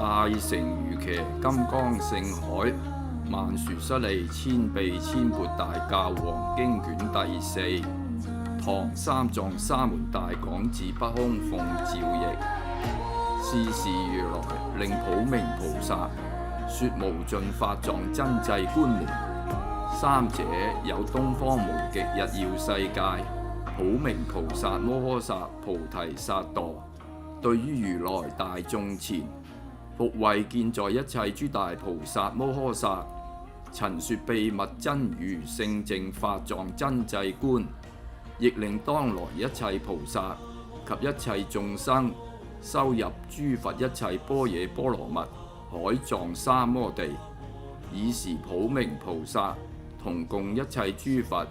大乘如騎金剛聖海，萬殊失利千臂千缽大教王經卷第4，唐三藏沙門大講智不空奉詔譯。是時如來令普明菩薩說無盡法藏真際觀門。三者有東方無極日耀世界，普明菩薩摩訶薩菩提薩埵，對於如來大眾前，復為見在一切諸大菩薩摩訶薩，陳說秘密真如聖淨法藏真際觀，亦令當來一切菩薩及一切眾生收入諸佛一切般若波羅蜜海藏三摩地。以是普明菩薩同共一切諸佛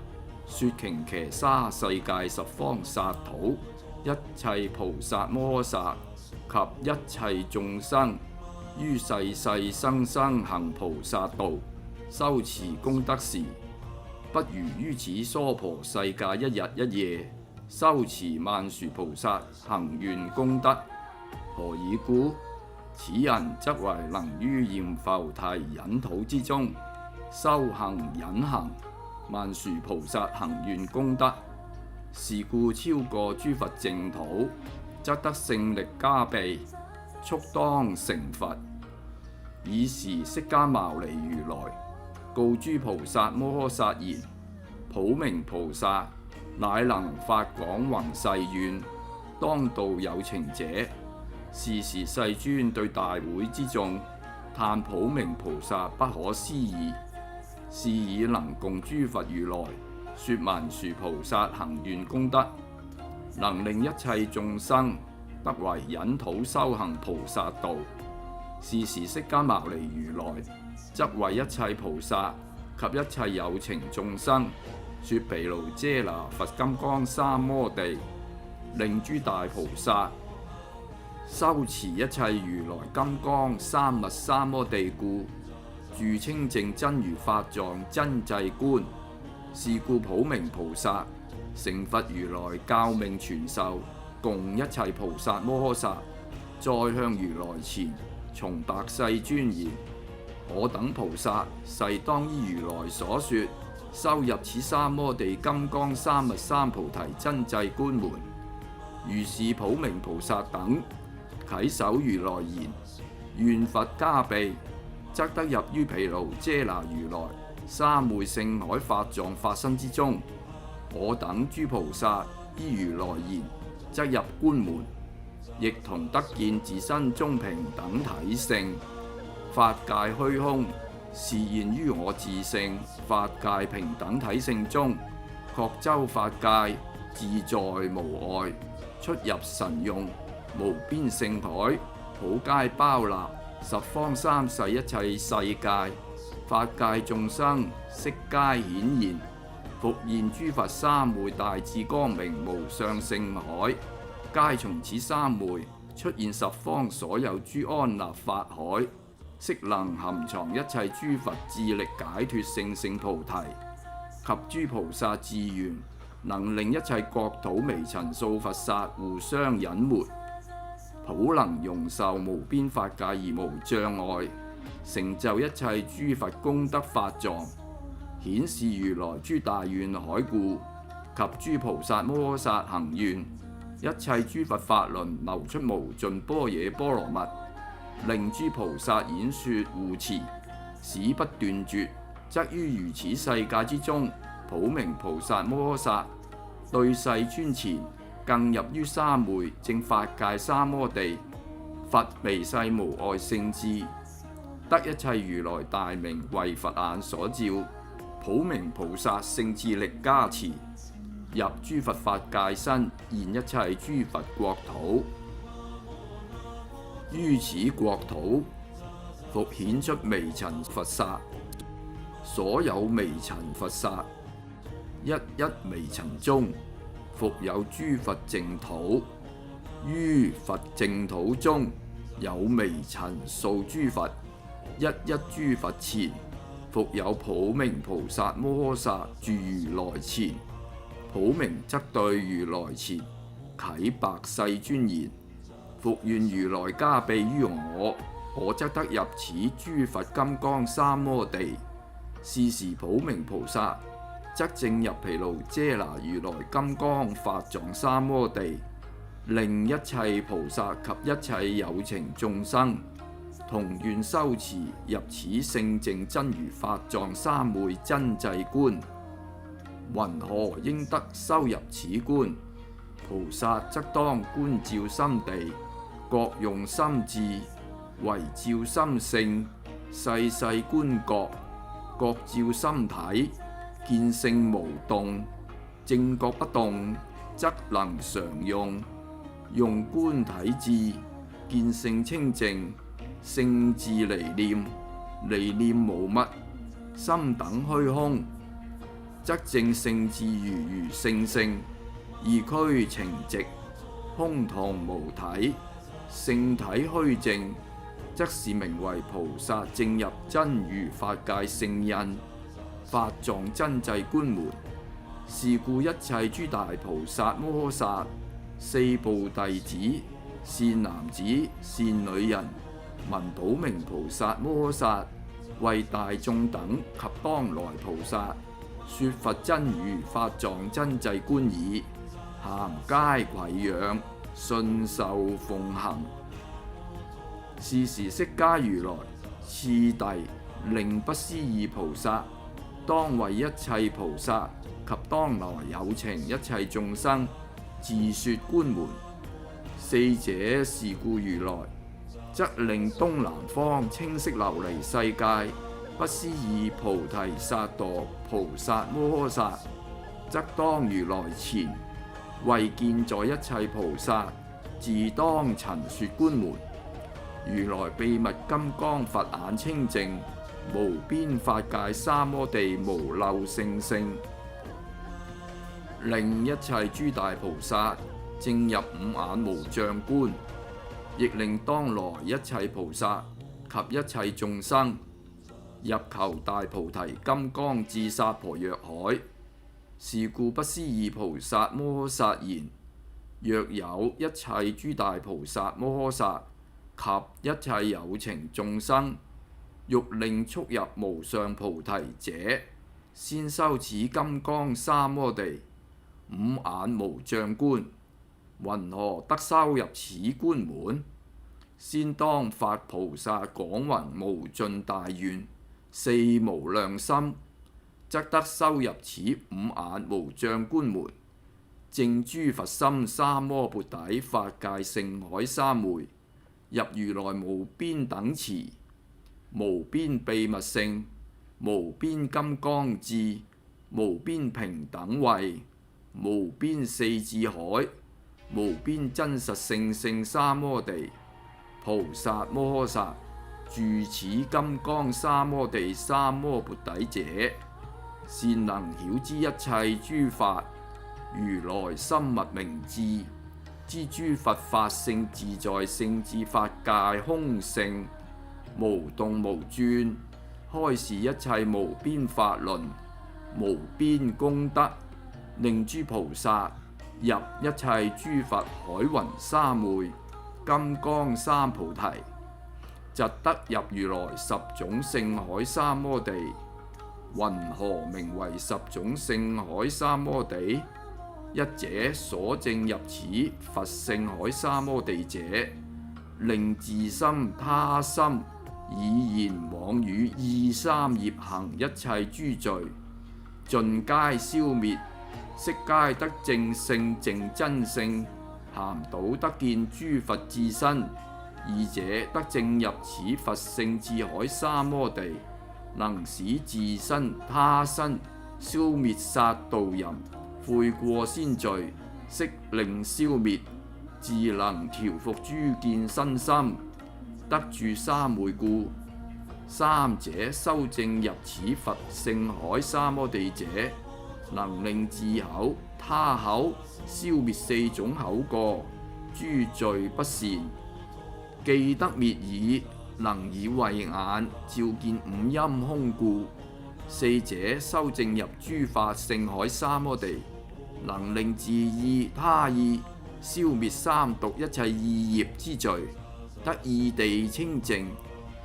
說頃伽沙世界十方剎土，一切菩薩摩訶薩及一切眾生於世世生生行菩薩道，修持功德時，不如於此娑婆世界一日一夜修持萬殊菩薩行願功德。何以故？此人則為能於閻浮提忍土之中修行忍行萬殊菩薩行願功德。是故超過諸佛淨土，則得勝力加被，速當成佛。以時釋迦牟尼如來告諸菩薩摩訶薩言：普明菩薩乃能發廣宏誓願，當度有情者。是時世尊對大會之眾歎普明菩薩不可思議，是以能共諸佛如來說萬殊菩薩行願功德，能令一切眾生得為忍土修行菩薩道。是時釋迦牟尼如來則為一切菩薩及一切有情眾生說毗盧遮那佛金剛三摩地，令諸大菩薩修持一切如來金剛三密三摩地故，住清淨真如法藏真際觀。是故普明菩薩成佛如來教命傳授，共一切菩薩摩訶薩，再向如來前重白世尊言：我等菩薩誓當依如來所說，修入此三摩地金剛三密三菩提真際觀門。如是普明菩薩等稽首如來言：願佛加被，則得入於毗盧遮那如來三昧聖海法藏法身之中。我等諸菩薩依如來言，則入觀門，亦同得見自身中平等體性。法界虛空示現於我自性法界平等體性中，確周法界自在無礙，出入神用，無邊聖海普皆包納十方三世一切世界法界眾生悉皆顯現，復現諸佛三昧大智光明無上聖海，皆從此三昧出現十方所有諸安立法海，悉能含藏一切諸佛智力解脫聖菩提及諸菩薩智願，能令一切國土微塵數佛剎互相隱沒，普能容受無邊法界而無障礙，成就一切諸佛功德法藏，顯示如來諸大願海故，及諸菩薩摩訶薩行願，一切諸佛法輪流出無盡般若波羅蜜，令諸菩薩演說護持，使不斷絕。則於如此世界之中，普明菩薩摩訶薩對世尊前，更入於三昧正法界三摩地，佛微細無礙聖智，得一切如來大名為佛眼所照。普明菩薩聖智力加持，入諸佛法界身，現一切諸佛國土。於此國土，復顯出微塵佛剎，所有微塵佛剎，一一微塵中，復有諸佛淨土。於佛淨土中，有微塵數諸佛，一一諸佛前，復有普明菩薩摩訶薩住如來前。普明則對如來前啟白世尊言：復願如來加被於我，我則得入此諸佛金剛三摩地。是時普明菩薩則正入毗盧遮那如來金剛法藏三摩地，令一切菩薩及一切有情眾生同願修持入此聖淨真如法藏三昧真際觀。云何應得修入此觀？菩薩則當觀照心地，各用心智，唯照心性，細細觀覺，各照心體，見性無動，正覺不動，則能常用。用觀體智，見性清淨，性自離念，離念無物，心等虛空，則正性智如如性性，二俱澄寂，空堂無體，性體虛淨，則是名為菩薩正入真如法界聖印法藏真際觀門。是故一切諸大菩薩摩訶薩、四部弟子、善男子、善女人，聞普明菩薩摩訶薩為大眾等及當來菩薩說佛真如法藏真際觀已，咸皆跪仰，信受奉行。是時釋迦如來次第令不思議菩薩當為一切菩薩及當來有情一切眾生自說觀門。四者是故如來則令東南方清晰琉璃世界不思議菩提薩埵菩薩摩訶薩，則當如來前為見在一切菩薩自當陳說觀門。如來秘密金剛佛眼清淨，無邊法界三摩地無漏聖性，令一切諸大菩薩正入五眼無障觀，亦令當來一切菩薩及一切眾生入求大菩提金剛智薩婆若海。是故不思議菩薩摩訶薩言：若有一切諸大菩薩摩訶薩及一切有情眾生，欲令速入無上菩提者，先修此金剛三摩地，五眼無障觀。云何得修入此觀門？先當發菩薩廣宏無盡大願，四無量心，則得修入此五眼無障觀門。證諸佛心三摩缽底法界性海三昧，入如來無邊等持，無邊秘密性，無邊金剛智，無邊平等慧，無邊四智海，無邊真實性性三摩地。菩薩摩訶薩住此金剛三摩地三摩缽底者，善能曉知一切諸法如來深密明智，知諸佛法性自在性智法界空性，無動無轉，開示一切無邊法輪，無邊功德，令諸菩薩入一切諸佛海雲三昧金剛三菩提，疾得入如來十種性海三摩地。云何名為十種性海三摩地？一者所證入此佛性海三摩地者，令自心他心以言妄語意三業行一切諸罪，盡皆消滅，悉皆得正性淨真性，咸倒得見諸佛智身。二者得證入此佛性智海三摩地，能使自身他身消滅殺盜淫悔過先罪，悉令消滅，自能調伏諸見身心，得住三昧故。三者修證入此佛性海三摩地者，能令自口他口消滅四種口過諸罪不善，既得滅已，能以慧眼照見五陰空故。四者修證入諸法性海三摩地，能令自意他意消滅三毒一切意業之罪，得意地清淨，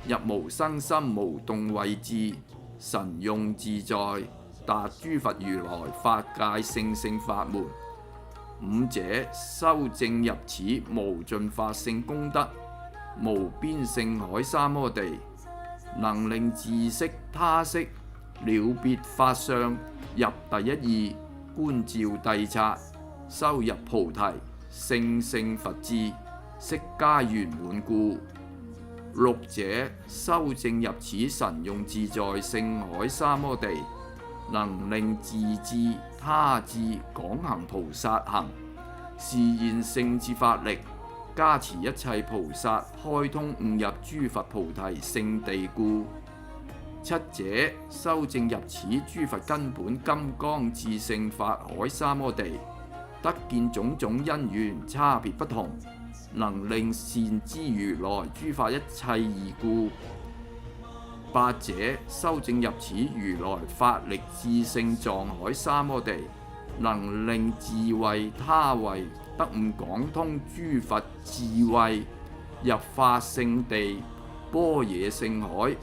入無生心，無動位置，神用自在，達諸佛如來法界性法門。五者修證入此無盡法性功德，無邊性海三摩地，能令自識他識，了別法相，入第一義，觀照諦察，修入菩提性佛智，悉皆圓滿故。六者修證入此神用自在性海三摩地，能令自智他智廣行菩薩行，示現聖智法力，加持一切菩薩開通悟入諸佛菩提聖地故。七者修證入此諸佛根本金剛智性法海三摩地，得見種種因緣差別不同，能令善知如來諸法一切義故。八者修證入此如來法力智性藏海三摩地，能令智慧他慧得悟廣通諸佛智慧，入法聖地般若聖海，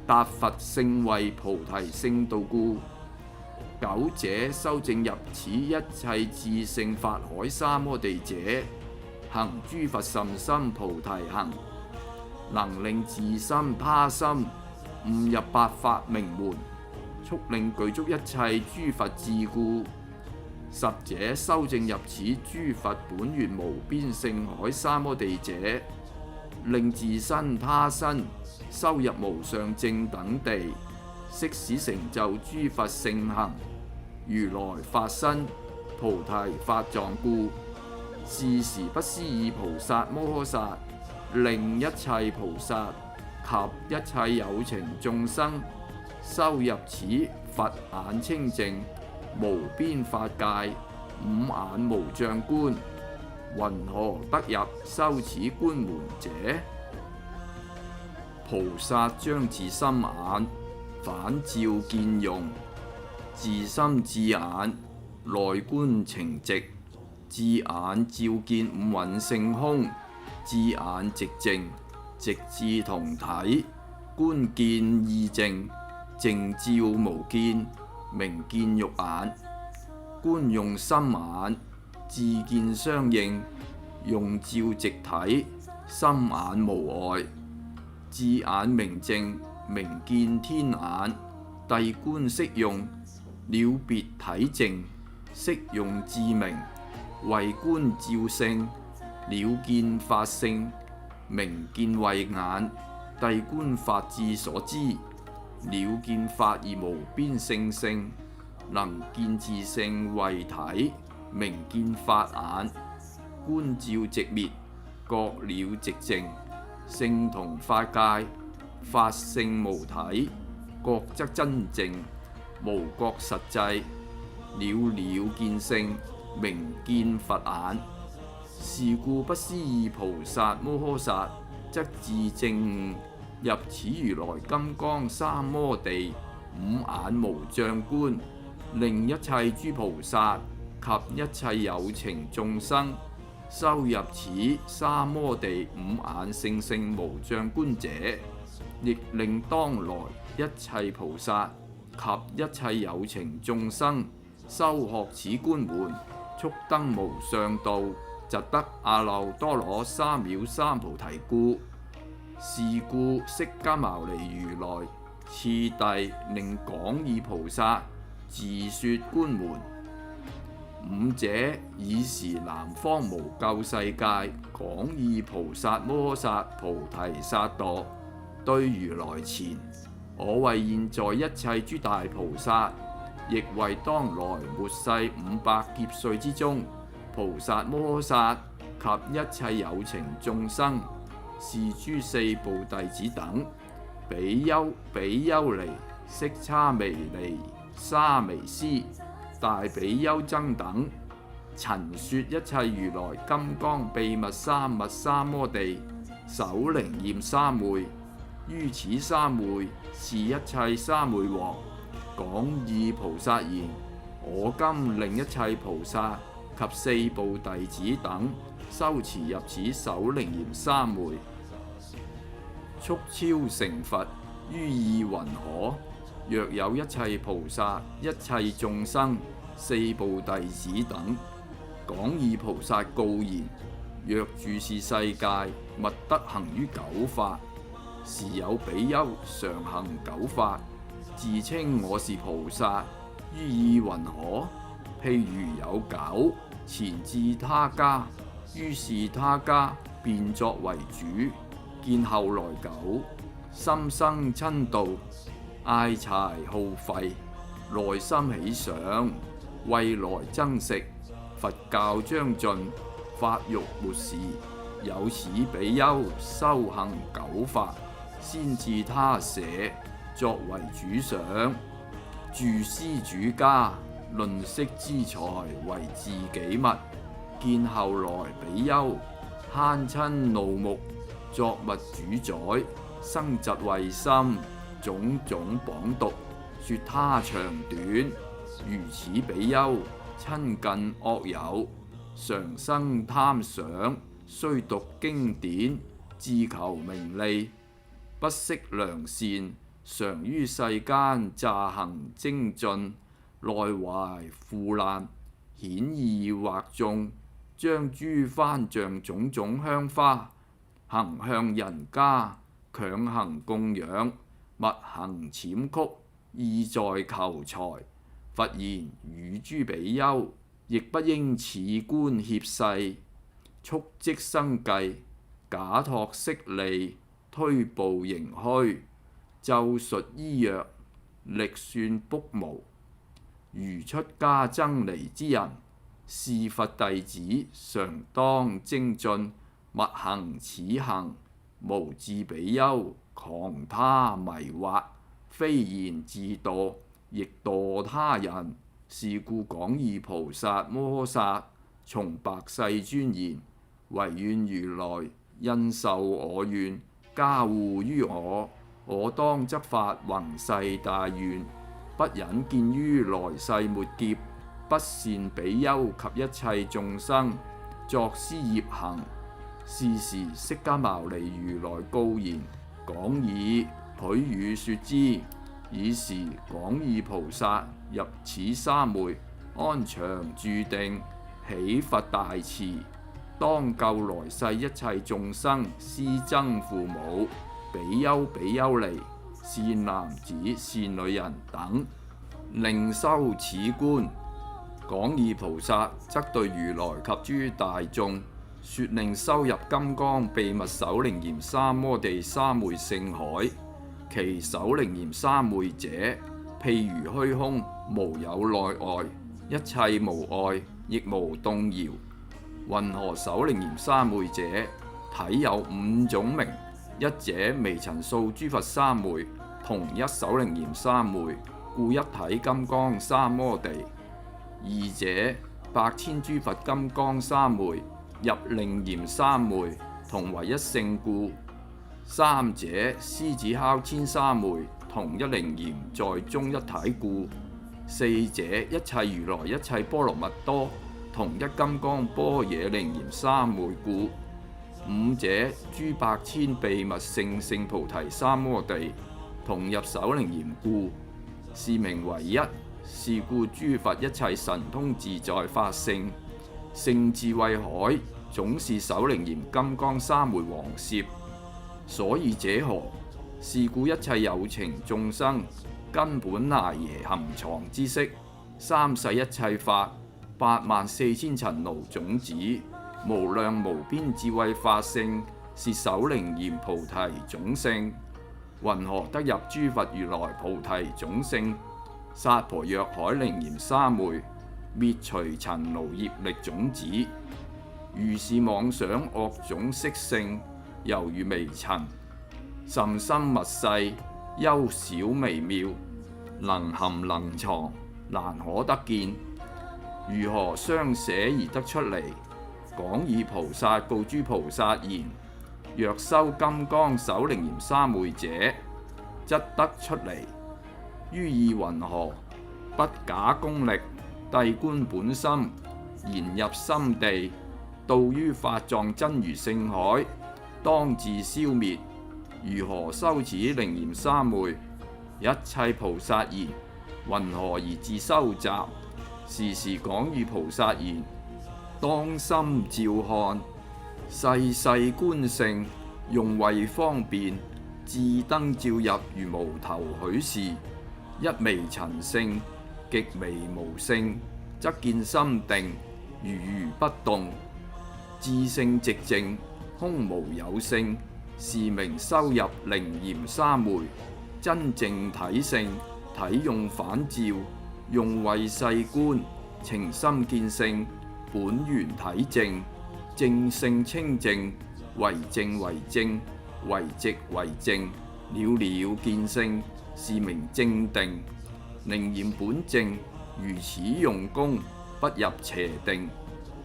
達佛聖位菩提聖道故。九者修證入此一切智性法海三摩地者，行諸佛甚深菩提行，能令自心他心悟入八法明門，速令具足一切諸佛智故。十者修證入此諸佛本願無邊性海三摩地者，令自身他身修入無上正等地，悉使成就諸佛聖行，如來法身菩提法藏故。是時不思議菩薩摩訶薩，令一切菩薩及一切有情眾生修入此佛眼清淨無邊法界，五眼無障觀。云何得入修此觀門者？菩薩將自心眼反照見用，自心智眼內觀情直，智眼照見五蘊性空，智眼寂靜，直智同體，觀見意淨，淨照無見，明見肉眼，觀用心眼，智見相應，用照直體，心眼無礙，智眼明淨，明見天眼，諦觀色用，了別體淨，色用智明，慧觀照性，了見法性，明見慧眼，諦觀法智所知，了見法而無邊性，能見自性慧體，明見法眼，觀照寂滅，覺了寂靜，性同法界，法性無體，覺則真淨，無覺實際，了見性，明見佛眼。是故不思議菩薩摩訶薩，則自證悟入此如來金剛三摩地，五眼無障觀，令一切諸菩薩及一切有情眾生修入此三摩地五眼性無障觀者，亦令當來一切菩薩及一切有情眾生修學此觀門，速登無上道，疾得阿耨多羅三藐三菩提故。是故釋迦牟尼如來次第令廣義菩薩自說觀門。五者爾時南方無垢世界廣義菩薩摩訶薩菩提薩埵，對如來前，我為現在一切諸大菩薩，亦為當來末世500劫歲之中，菩薩摩訶薩及一切有情眾生，是諸四部弟子等，比丘、比丘尼、色差彌尼、沙彌師、大比丘僧等，陳說一切如來金剛秘密三密三摩地首楞嚴三昧。於此三昧，是一切三昧王廣義菩薩言：我今令一切菩薩及四部弟子等修持入此首楞嚴三昧。速超成佛，於意云何？若有一切菩薩、一切眾生、四部弟子等，廣義菩薩告言：若住是世界，勿得行於九法。時有比丘常行九法，自稱我是菩薩，於意云何？譬如有狗前至他家，於是他家便作為主，見後來狗心生瞋妒，愛柴好吠，內心喜想，為來爭食。佛教將盡，法欲沒事，有此比丘修行九法，先至他舍，作為主上，住施主家，吝嗇資財為自己物。見後來比丘慳瞋怒目，作物主宰，生嫉恚心，種種謗讟，說他長短。如此比丘親近惡友，常生貪想，雖讀經典，自求名利，不識良善，常於世間詐行精進，內懷腐爛，顯意惑眾，將諸幡像種種香花，行向人家，強行供養，密行諂曲，意在求財。佛言：汝諸比丘，亦不應此觀怯世，蓄積生計，假託色利，推步盈虛，咒術醫藥，力算卜無。如出家僧尼之人，是佛弟子，常當精進，勿行此行。無智比丘，誑他迷惑，非言自墮，亦墮他人。是故廣義菩薩摩訶薩從白世尊言：唯願如來因受我願，加護於我，我當執發宏誓大願，不忍見於來世末劫，不善比丘及一切眾生作施業行。是時釋迦牟尼如來告言：講已，許汝說之。爾時廣義菩薩入此三昧，安詳住定，起佛大慈，當救來世一切眾生，師僧父母、比丘比丘尼、善男子善女人等，令修此觀。廣義菩薩則對如來及諸大眾說，令修入金剛秘密首楞嚴三摩地三昧聖海。其首楞嚴三昧者，譬如虛空，無有內外，一切無礙，亦無動搖。云何首楞嚴三昧者？體有五種名：一者微塵數諸佛三昧，同一首楞嚴三昧，故一體金剛三摩地；二者百千諸佛金剛三昧，入楞嚴三昧，同為一性故；三者獅子哮天三昧，同一楞嚴，在中一體故；四者一切如來一切波羅蜜多，同一金剛般若楞嚴三昧故；五者諸百千秘密勝菩提三摩地，同入首楞嚴故。是名為一。是故諸佛一切神通自在法性，勝智慧海，總是首楞嚴金剛三昧王攝。所以者何？是故一切有情眾生，根本那耶含藏之色，三世一切法，84000塵勞種子，無量無邊智慧法性，是首楞嚴菩提種性。云何得入諸佛如來菩提種性？薩婆若海楞嚴三昧，滅除塵勞業力種子。如是妄想惡種色性，猶如微塵，甚深密細，幽小微妙，能含能藏，難可得見。如何相捨而得出離？廣義菩薩告諸菩薩言：若修金剛首楞嚴三昧者，則得出離。於意云何？不假功力，諦觀本心，言入心地，到於法藏真如聖海，當自消滅。如何修此靈嚴三昧？一切菩薩言：云何而自修習？時時講與菩薩言：當心照看，世世觀勝，用慧方便，智燈照入如無頭許是。一微塵性，極微無性，則見心定，如不動。智性寂靜，空無有性，是名修入靈嚴三昧。真淨體性，體用反照，用慧細觀，情心見性，本源體淨，淨性清淨，為淨為淨，為寂為淨，了了見性，是名正定。靈嚴本淨，如此用功，不入邪定，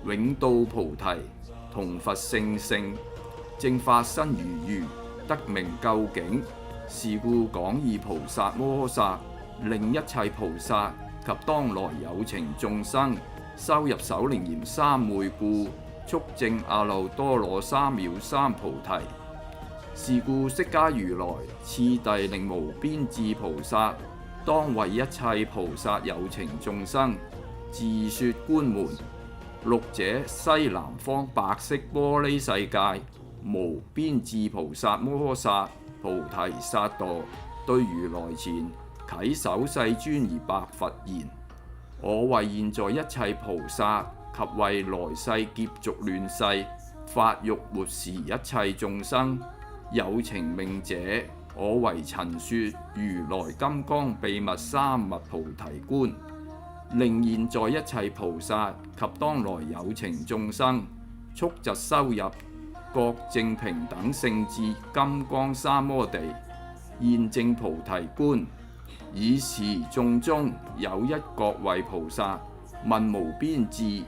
永到菩提，同佛性性，正法身如如，得名究竟。是故講義菩薩摩訶薩，令一切菩薩及當來有情眾生修入首靈嚴三昧故，速證阿耨多羅三藐三菩提。是故釋迦如來次第令無邊智菩薩，當為一切菩薩有情眾生自說觀門。六者西南方白色玻璃世界，無邊智菩薩摩訶薩菩提薩埵對如來前稽首世尊而白佛言：我為現在一切菩薩及為來世劫續亂世發欲末時一切眾生有情命者，我為陳說如來金剛秘密三密菩提觀，令現在一切菩薩及當來有情眾生速疾修入各正平等聖智金剛三摩地，現證菩提觀。爾時眾中有一覺位菩薩問無邊智：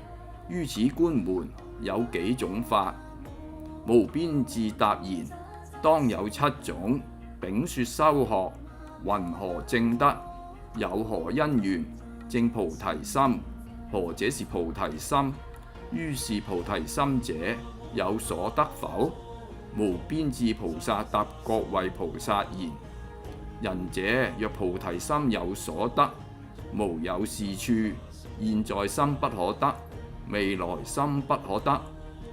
於此觀門有幾種法？無邊智答言：當有七種。丙說修學，云何證得？有何因緣證菩提心？何者是菩提心？於是菩提心者有所得否？無邊智菩薩答各位菩薩言：仁者若菩提心有所得，無有是處。現在心不可得，未來心不可得，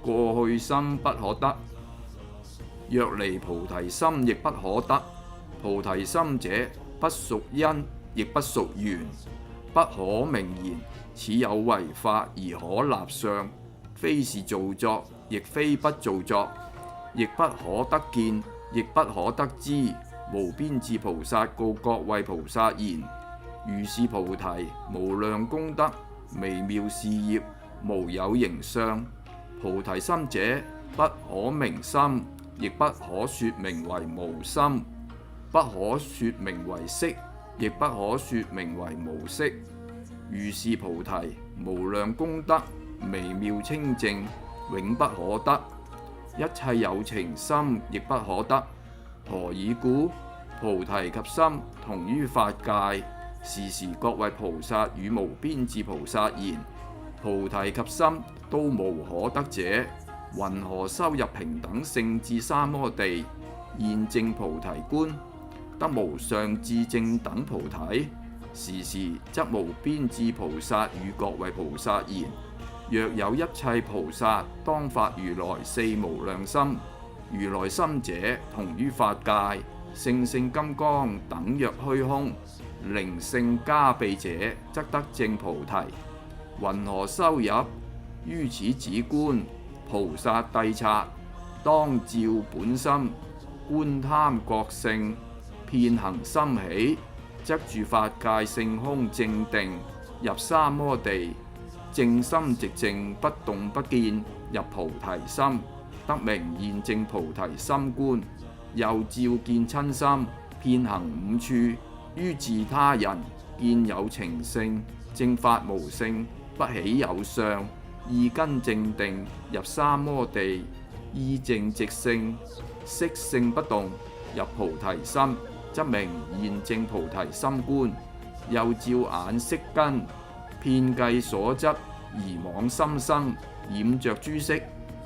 過去心不可得。若離菩提心亦不可得。菩提心者，不屬因，亦不屬緣，不可名言。此有為法而可立相，非是造作，亦非不造作，亦不可得見，亦不可得知。無邊智菩薩告各位菩薩言：如是菩提，無量功德，微妙事業，無有形相。菩提心者，不可名心，亦不可說名為無心，不可說名為色，亦不可說名為無色。如是菩提，無量功德，微妙清淨，永不可得。一切有情心亦不可得。何以故？菩提及心同於法界。時時各位菩薩與無邊智菩薩言：菩提及心都無可得者，云何修入平等聖智三摩地，現證菩提觀，得無上智正等菩提？時時則無邊智菩薩與各位菩薩言：若有一切菩薩當發如來四無量心，如來心者同於法界，性性金剛等若虛空，靈性加被者，則得證菩提。云何修入？於此止觀，菩薩諦察，當照本心，觀貪覺性，遍行心起，則住法界性空正定，入三摩地，正心寂靜，不動不見，入菩提心，得名現證菩提心觀。又照見親心，遍行五處，於自他人見有情性，正法無性，不起有相，意根正定，入三摩地，意淨寂性，色性不動，入菩提心，則名現證菩提心觀。又照眼識根，遍計所執，而妄心生，染着諸色，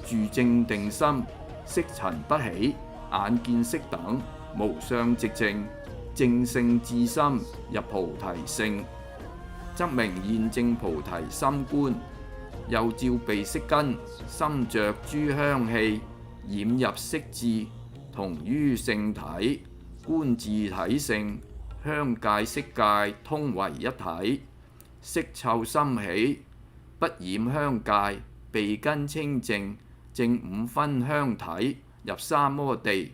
住正定心，色塵不起，眼見色等，無相寂靜，正性至心，入菩提性，則名現證菩提心觀。又照鼻識根，心着諸香氣，染入色智，同於性體，觀自體性，香界色界通為一體，色臭心起，不染香界，鼻根清淨，正五分香體，入三摩地，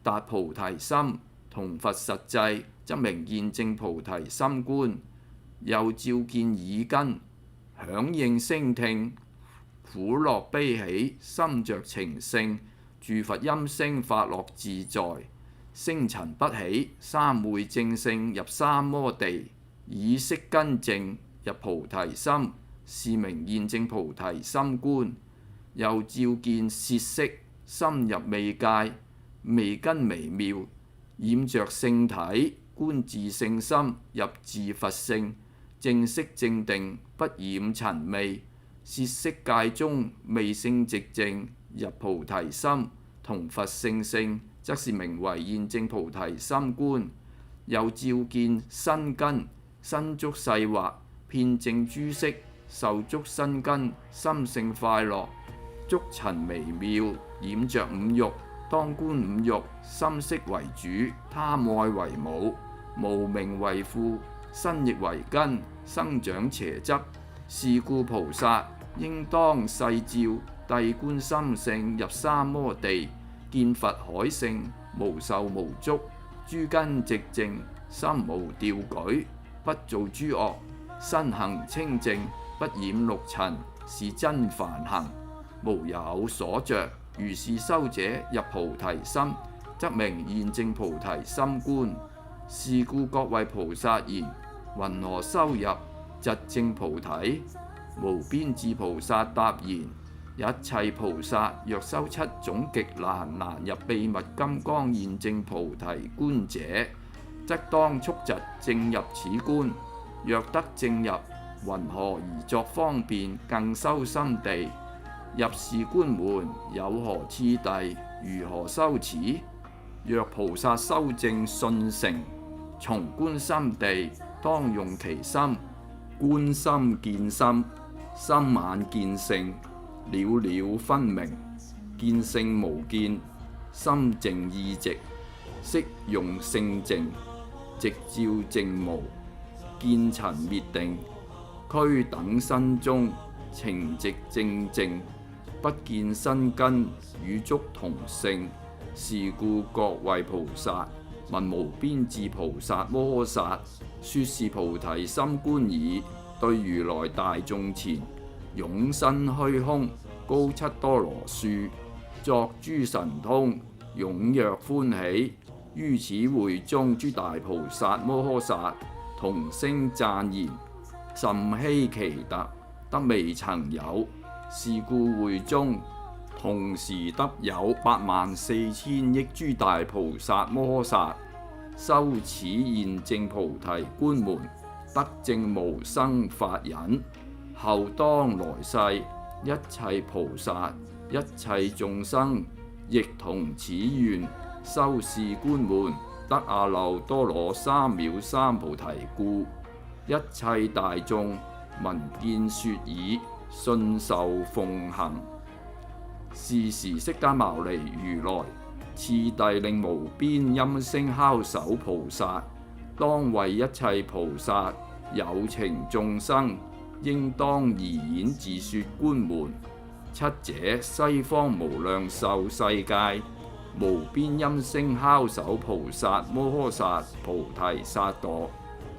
達菩提心，同佛實際，則名現證菩提心觀。又照見耳根，響應聲聽，苦樂悲喜，心着情性，住佛音聲法樂自在，聲塵不起，三昧正性，入三摩地，以色根淨，入菩提心，是名現證菩提心觀。又照見舌識，深入味界，味根微妙，染着性體，觀自性心，入自佛性，正色正定，不染塵味，舌識界中味性寂靜，入菩提心，同佛性性，則是名為現證菩提心觀。又照見身根，身觸細滑，遍證諸色，受觸身根，心性快樂，觸塵微妙，染着五欲，當觀五欲，心識為主，貪愛為母，無明為父，身亦為根，生長邪執。是故菩薩應當細照諦觀心性，入三摩地，見佛海性，無受無觸，諸根寂靜，心無掉舉，不做諸惡，身行清淨，不染六塵，是真梵行，無有所着。如是修者，入菩提心，則名現證菩提心觀。是故各位菩薩言：云何修入疾證菩提？無邊智菩薩答言：一切菩薩若修七種極難入秘密金剛現證菩提觀者，則當速疾證入此觀。若得證入，云何而作方便更修心地？入是觀門有何次第？如何修持？若菩薩修證信成，從觀心地，當用其心，觀心見心，心眼見性，了了分明，見性無見，心淨意寂，識用性淨，直照淨無，見塵滅定，俱等身中，情寂正淨，不見身根與觸同性。是故各位菩薩聞無邊智菩薩摩訶薩說是菩提心觀已，對如來大眾前擁身虛空，高七多羅樹，作諸神通，踴躍歡喜。於此會中諸大菩薩摩訶薩同聲讚言：甚稀奇特，得未曾有。是故會中同時得有84000億諸大菩薩摩訶薩修此現證菩提觀門，得證無生法忍。後當來世，一切菩薩、一切眾生亦同此願，修是觀門，得阿耨多羅三藐三菩提故。一切大眾聞見說已，信受奉行。是時釋迦牟尼如來次第令無邊音聲敲手菩薩，當為一切菩薩有情眾生，應當宜演自說觀門。七者西方無量壽世界，無邊音聲敲手菩薩摩訶薩菩提薩埵，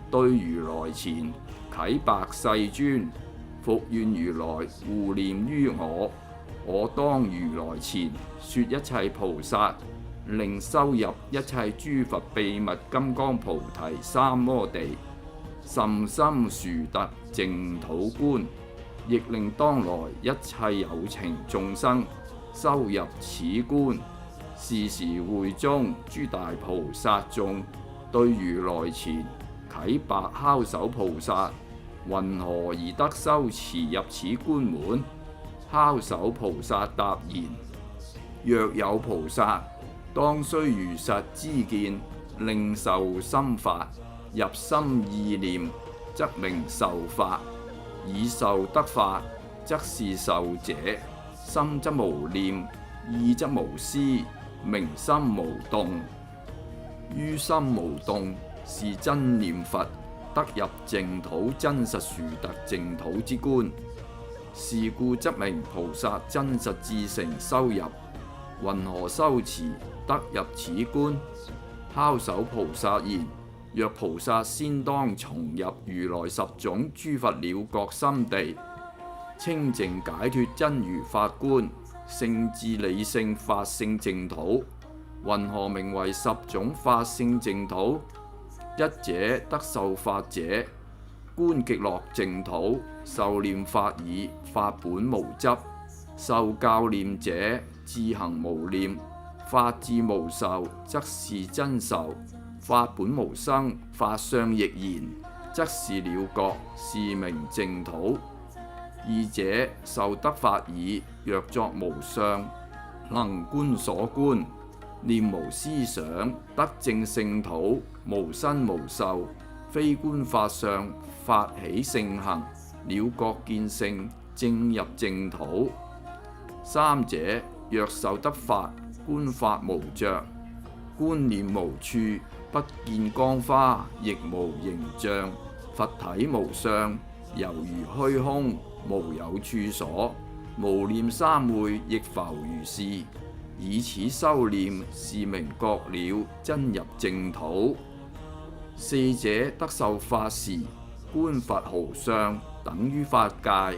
對如來前啟白世尊，復願如來護念於我。我當如來前說一切菩薩，令修入一切諸佛秘密金剛菩提三摩地，甚深殊特淨土觀，亦令當來一切有情眾生修入此觀。是時會中諸大菩薩眾對如來前啟白敲手菩薩：云何而得修持入此觀門？敲手菩薩答言：若有菩薩當須如實知見，令受心法，入心意念，則名受法。以受得法，則是受者。心則無念，意則無思，名心無動。於心無動，是真念佛，得入淨土真實殊特淨土之觀。是故則名菩薩真實至誠修入。云何修持得入此觀？拷首菩薩言：若菩薩先當從入如來十種諸佛了覺心地，清淨解脫真如法觀，聖智理性法性淨土。云何名為十種法性淨土？一者得受法者，觀極樂淨土，受念法已，法本無執；受教念者，自行無念，法智無受，則是真受；法本無生，法相亦然，則是了覺，是名淨土。二者受得法已，若作無相，能觀所觀，念無思想，得證聖土，無身無受，非觀法相，法起聖行，了覺見性，正入淨土。三者若受得法，觀法無着，觀念無處，不見光花，亦無形象，佛體無相，猶如虛空，無有處所，無念三昧，亦復如是。以此修念，是名覺了真入淨土。四者得受法時，觀佛毫相，等於法界，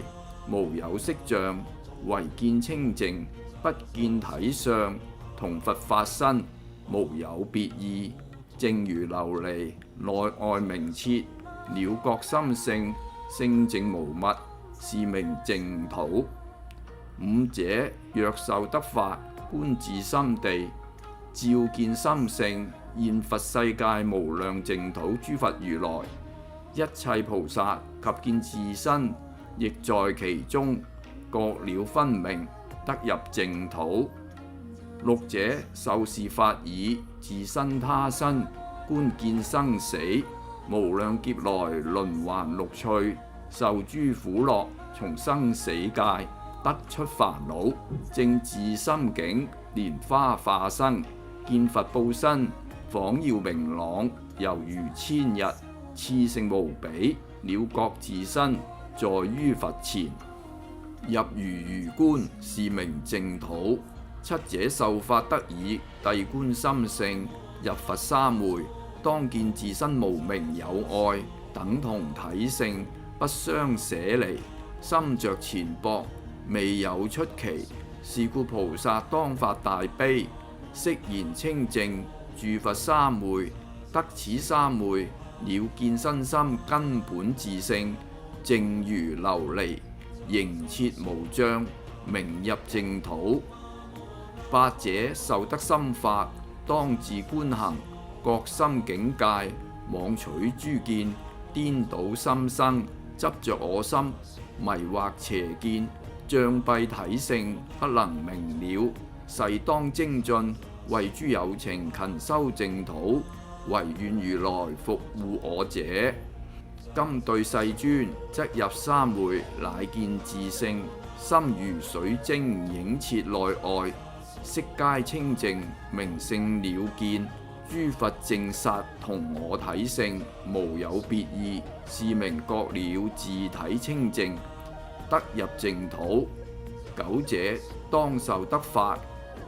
無有色像，唯見清淨，不見體相，同佛法身，無有別異，正如琉璃，內外明徹，了覺心性，清淨無物，是名淨土。五者若受得法，觀自心地，照見心性，現佛世界無量淨土諸佛如來，一切菩薩及見自身，亦在其中，覺了分明，得入淨土。六者受是法已，自身他身，觀見生死，無量劫來輪環六趣，受諸苦樂，從生死界得出煩惱，正自心境，蓮花化生，見佛報身，晃耀明朗，猶如千日，熾盛無比，了覺自身，在於佛前，入如觀，是名淨土。七者受法得已，諦觀心性，入佛三昧，當見自身無明有愛，等同體性，不相捨離，心着前縛，未有出期。是故菩薩當發大悲，悉然清淨，住佛三昧，得此三昧，了見身心根本自性，淨如琉璃，凝徹無障，名入淨土。八者受得心法，當自觀行，覺心境界，妄取諸見，顛倒心生，執着我心，迷惑邪見，障蔽體性，不能明了。誓當精進，為諸有情勤修淨土，唯願如來復護我者。今對世尊，則入三昧，乃見自性，心如水晶映徹內外，悉皆清淨，明性了見，諸佛淨剎同我體性，無有別異，是名覺了自體清淨，得入淨土。九者當受得法，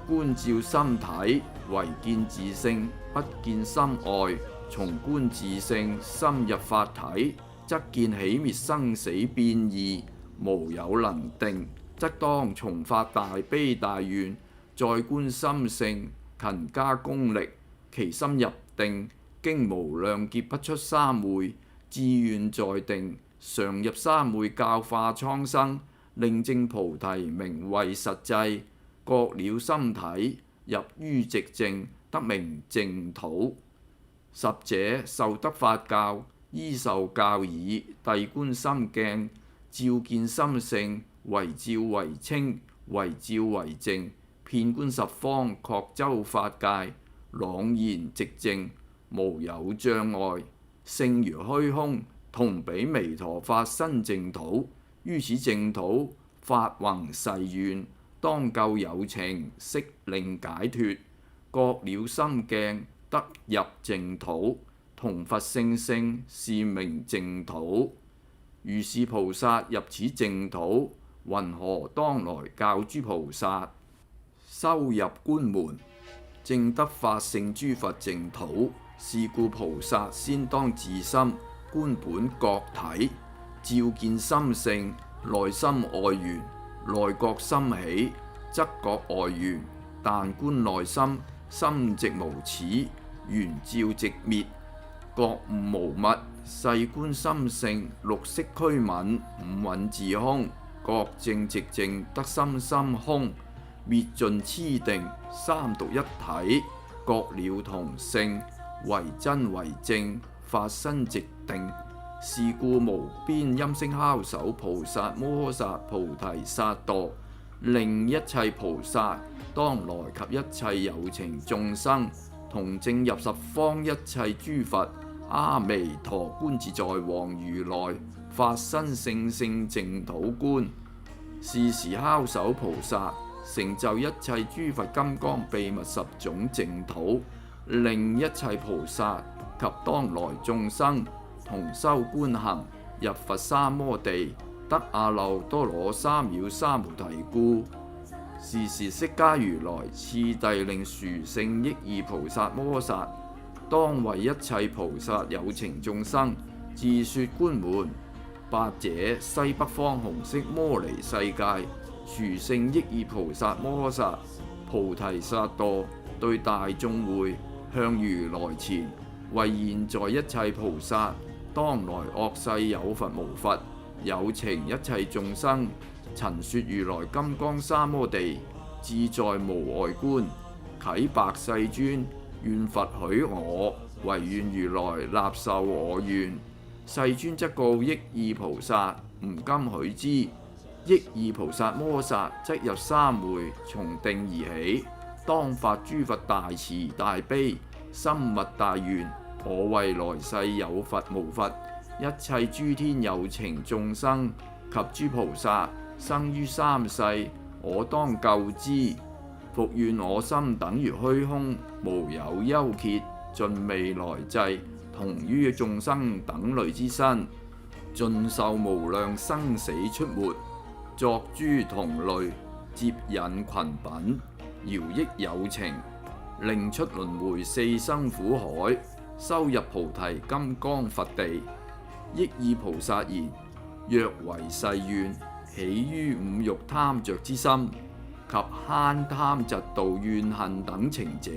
觀照心體，唯見自性，不見心外，從觀自性，深入法體，則見起滅生死變異，無有能定，則當從發大悲大願，再觀心性，勤加功力，其心入定，經無量劫不出三昧，志願在定，常入三昧教化蒼生，令證菩提名為實際，覺了心體，入於寂靜，得名淨土。十者受得法教，依受教已，諦觀心鏡，照見心性，為照為清，為照為淨，遍觀十方，確周法界，朗然寂靜，無有障礙，性如虛空，同彼彌陀法身淨土。於此淨土，發宏誓願，當救有情，悉令解脫。覺了心鏡，得入淨土，同佛性性，是名淨土。如是菩薩入此淨土，云何當來教諸菩薩？修入觀門，證得法性諸佛淨土。是故菩薩先當自心觀本覺體，照見心性，內心外緣，內覺心起，則覺外緣。但觀內心，心寂無始，緣照寂滅，覺悟無物。細觀心性，六識俱泯，五蘊自空。覺證寂靜，得心心空，滅盡痴定，三獨一體。覺了同性，為真為正，法身寂定。是故無邊音聲敲手菩薩摩訶薩菩提薩埵，令一切菩薩當來及一切有情眾生，同證入十方一切諸佛。阿彌陀觀自在王如來，法身性性淨土觀。是時敲手菩薩成就一切諸佛金剛秘密十種淨土，令一切菩薩及當來眾生同修觀行，入佛三摩地，得阿耨多羅三藐三菩提故。是時釋迦如來次第令殊勝益意菩薩摩訶薩，當為一切菩薩有情眾生自說觀門。八者西北方紅色摩尼世界，殊勝益意菩薩摩訶薩菩提薩埵，對大眾會向如來前，為現在一切菩薩當來惡世有佛無佛有情一切眾生，陳說如來金剛三摩地自在無礙觀。啟白世尊，願佛許我，唯願如來納受我願。世尊則告益意菩薩，吾今許之。益意菩薩摩訶薩則入三會，從定而起，當發諸佛大慈大悲，深密大願。我為來世有佛無佛，一切諸天有情眾生及諸菩薩生於三世，我當救之。復願我心等如虛空，無有憂歇，盡未來際，同於眾生等類之身，盡受無量生死出沒，作諸同類，接引群品，饒益有情，令出輪迴四生苦海，收入菩提金剛佛地。益意菩薩言：若為誓願，起於五欲貪着之心及慳貪嫉妒怨恨等情者，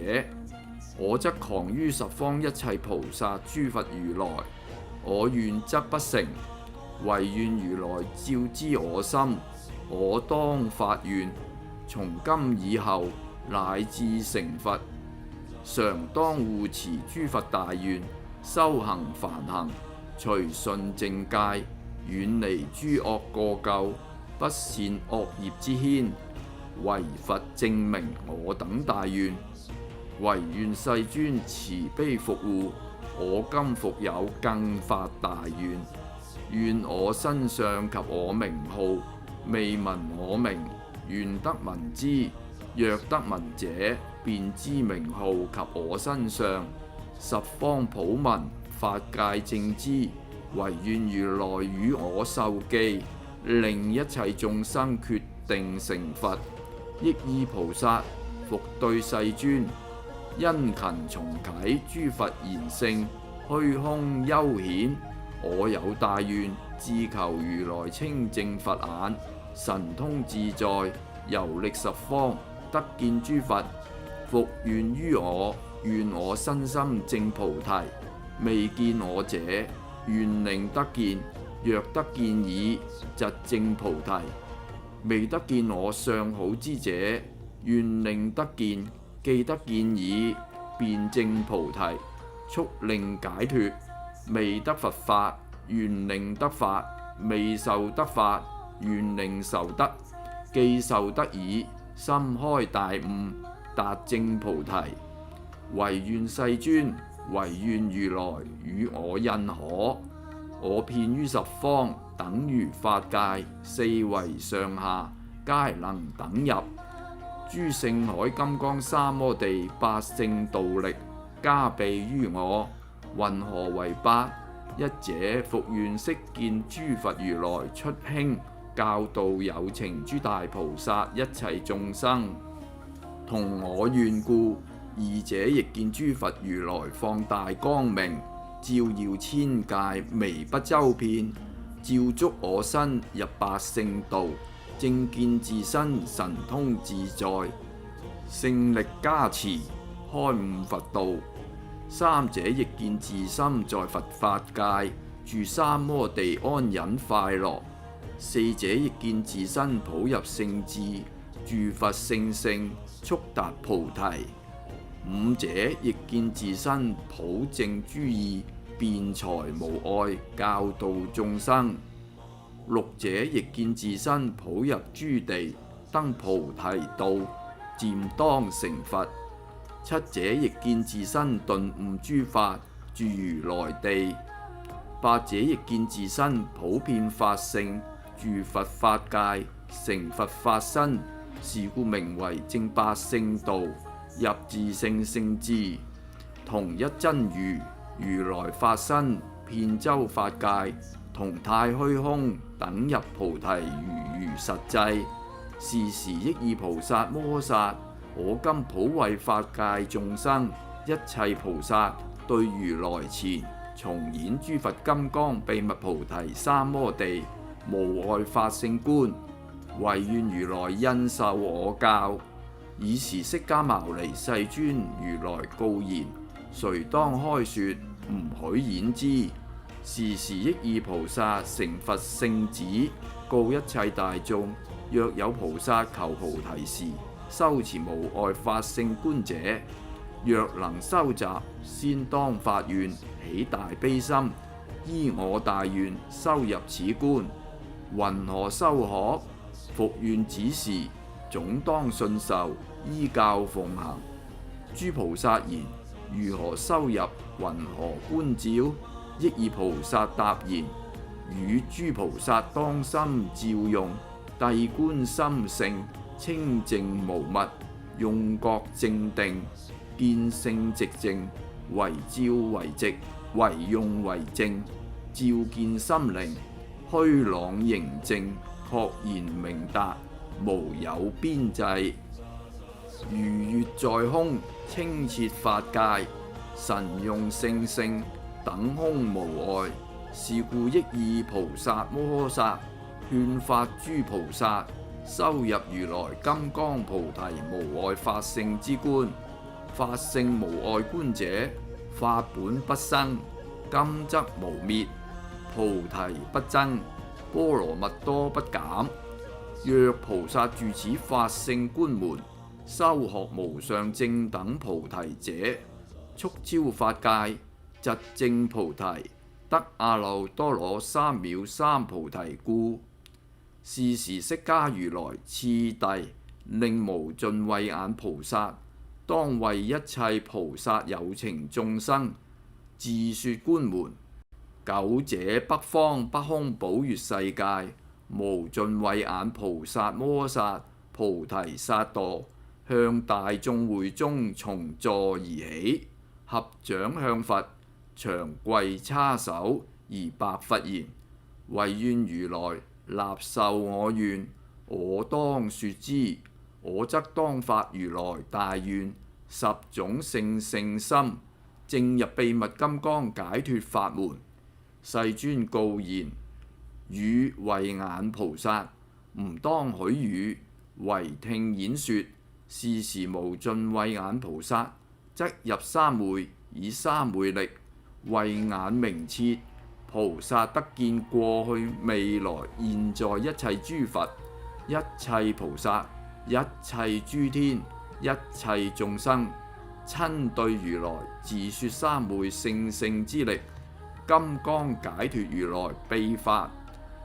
我則狂於十方一切菩薩諸佛如來。我願則不成，唯願如來照知我心。我當發願，從今以後乃至成佛，常當護持諸佛大願，修行梵行，隨順正戒，遠離諸惡過咎，不善惡業之牽。為佛證明我等大願，唯願世尊慈悲復護。我今復有更發大願，願我身相及我名號，未聞我名，願得聞之。若得聞者，便知名號及我身相，十方普聞，法界正知。唯願如來與我授記，令一切眾生決定成佛。益意菩薩復對世尊：殷勤重啟諸佛賢聖，虛空幽顯。我有大願，自求如來清淨佛眼，神通自在，遊歷十方，得見諸佛。復願於我，願我身心證菩提。未見我者，願令得見。若得見已，則證菩提。未得見我相好之者，願令得見。既得見已，便證菩提，速令解脫。未得佛法，願令得法。未受得法，願令受得。既受得已，心開大悟，達正菩提。唯願世尊，唯願如來與我印可。我遍於十方，等如法界，四維上下，皆能等入。諸聖海金剛三摩地，八聖道力，加被於我。云何為八？一者復願悉見諸佛如來出興，教導有情諸大菩薩一切眾生，同我願故。二者亦見諸佛如來放大光明，照耀千界，微不周遍，照觸我身入八聖道，正見自身神通自在，聖力加持，開悟佛道。三者亦見自心在佛法界，住三摩地安隱快樂。四者亦見自身普入聖智，住佛聖性，速達菩提。五者亦見自身普證諸義，辯才無礙，教導眾生。六者亦見自身普入諸地，登菩提道，漸當成佛。七者亦見自身頓悟諸法，住如來地。八者亦見自身普遍法性，住佛法界，成佛法身。是故名為正八聖道，入自性聖智。同一真如，如來法身，遍周法界，同太虛空，等入菩提，如實際。是時益意菩薩摩薩，我今普為法界眾生，一切菩薩對如來前，重演諸佛金剛秘密菩提三摩地，無礙法性觀。唯願如來印授我教。爾時釋迦牟尼世尊如來告言：誰當開說？吾許演之。是時益意菩薩成佛聖旨，告一切大眾：若有菩薩求菩提時，修持無礙法性觀者，若能修習，先當發願，起大悲心，依我大願修入此觀。云何修可？復願指示，總當信受，依教奉行。諸菩薩言：如何修入？云何觀照？益意菩薩答言：與諸菩薩當心照用，諦觀心性，清淨無物，用覺正定，見性寂靜，為照為寂，為用為淨，照見心靈，虛朗瑩淨，確然明達，無有邊際。如月在空，清澈法界，神用聖性，等空無礙。是故益意菩薩摩薩，勸發諸菩薩，修入如來金剛菩提無礙法性之觀。法性無礙觀者，法本不生，今則無滅，菩提不增，波羅蜜多不減。若菩薩住此法性觀門，修學無上正等菩提者，速超法界，疾證菩提，得阿耨多羅三藐三菩提故。是時釋迦如來次第，令無盡慧眼菩薩，當為一切菩薩有情眾生，自說觀門。久者北方不空寶月世界，無盡慧眼菩薩摩薩，菩提薩埵，向大眾會中從座而起，合掌向佛，長跪叉手而白佛言：唯願如來納受我願，我當說之。我則當發如來大願，十種聖性心，正入秘密金剛解脫法門。世尊告言：汝慧眼菩薩，吾當許汝，唯聽演說。是時無盡慧眼菩薩，則入三昧，以三昧力，慧眼明徹。菩薩得見過去未來現在一切諸佛，一切菩薩，一切諸天，一切眾生，親對如來自說三昧聖性之力，金剛解脫如來秘法，